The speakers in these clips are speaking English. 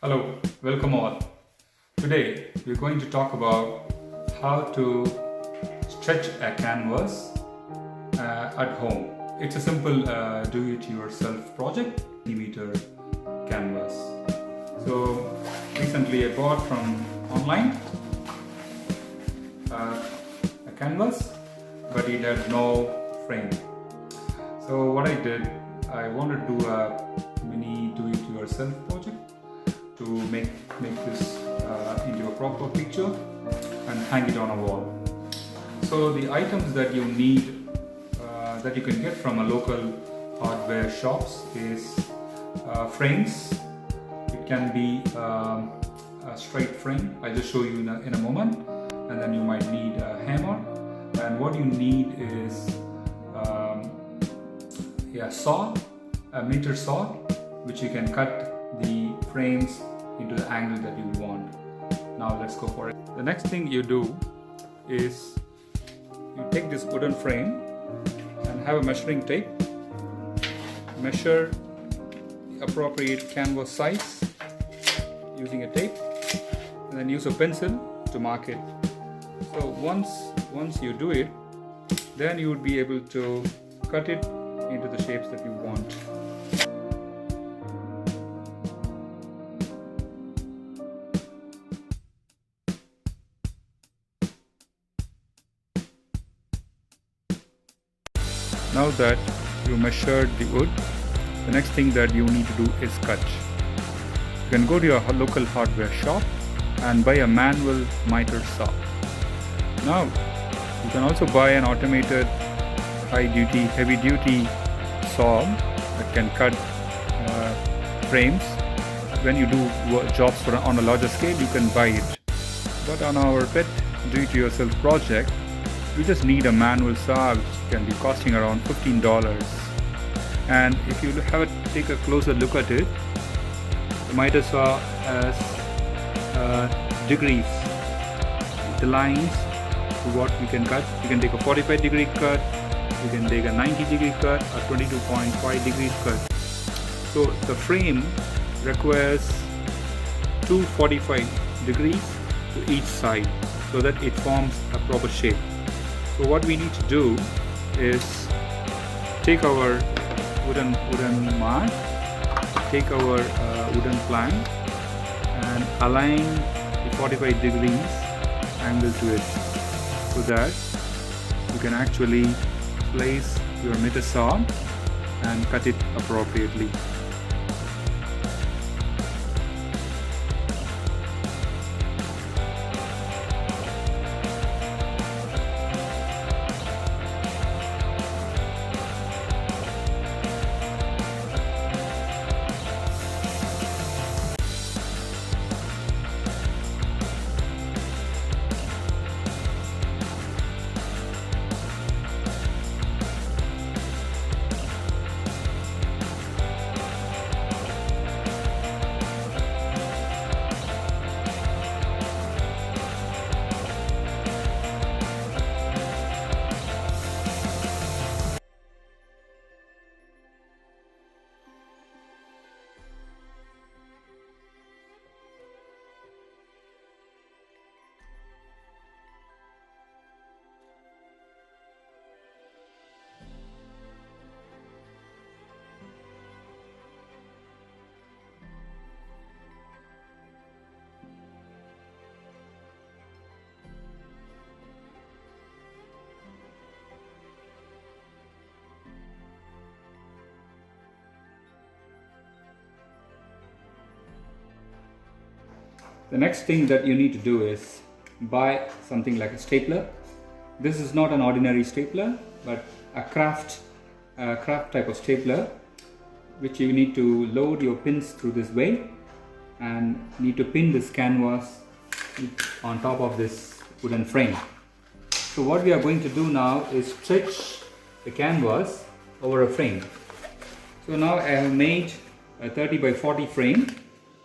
Hello, welcome all. Today we're going to talk about how to stretch a canvas at home. It's a simple do-it-yourself project, meter canvas. So recently I bought from online a canvas, but it had no frame. So what I did, I wanted to do a mini do-it-yourself project to make this into a proper picture and hang it on a wall. So the items that you need that you can get from a local hardware shops is frames. It can be a straight frame. I'll just show you in a moment. And then you might need a hammer. And what you need is saw, a meter saw, which you can cut the frames into the angle that you want. Now let's go for it. The next thing you do is you take this wooden frame and have a measuring tape. Measure the appropriate canvas size using a tape, and then use a pencil to mark it. So once you do it, then you would be able to cut it into the shapes that you want. Now that you measured the wood, the next thing that you need to do is cut. You can go to your local hardware shop and buy a manual miter saw. Now you can also buy an automated heavy duty saw that can cut frames. When you do jobs on a larger scale, you can buy it. But on our pet do-it-yourself project, you just need a manual saw, which can be costing around $15. And if you take a closer look at it, the miter saw has degrees, the lines to what we can cut. You can take a 45-degree cut, you can take a 90-degree cut, a 22.5 degrees cut. So the frame requires 245 degrees to each side so that it forms a proper shape. So what we need to do is take our wooden mark, take our wooden plank and align the 45 degrees angle to it, so that you can actually place your meter saw and cut it appropriately. The next thing that you need to do is buy something like a stapler. This is not an ordinary stapler, but a craft type of stapler, which you need to load your pins through this way and need to pin this canvas on top of this wooden frame. So what we are going to do now is stretch the canvas over a frame. So now I have made a 30 by 40 frame,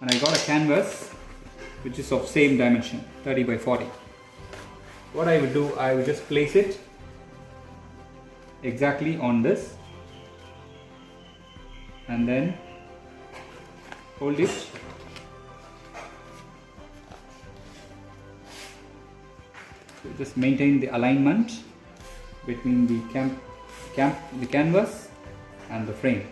and I got a canvas which is of same dimension, 30 by 40. What I will do, I will just place it exactly on this and then hold it just maintain the alignment between the canvas and the frame.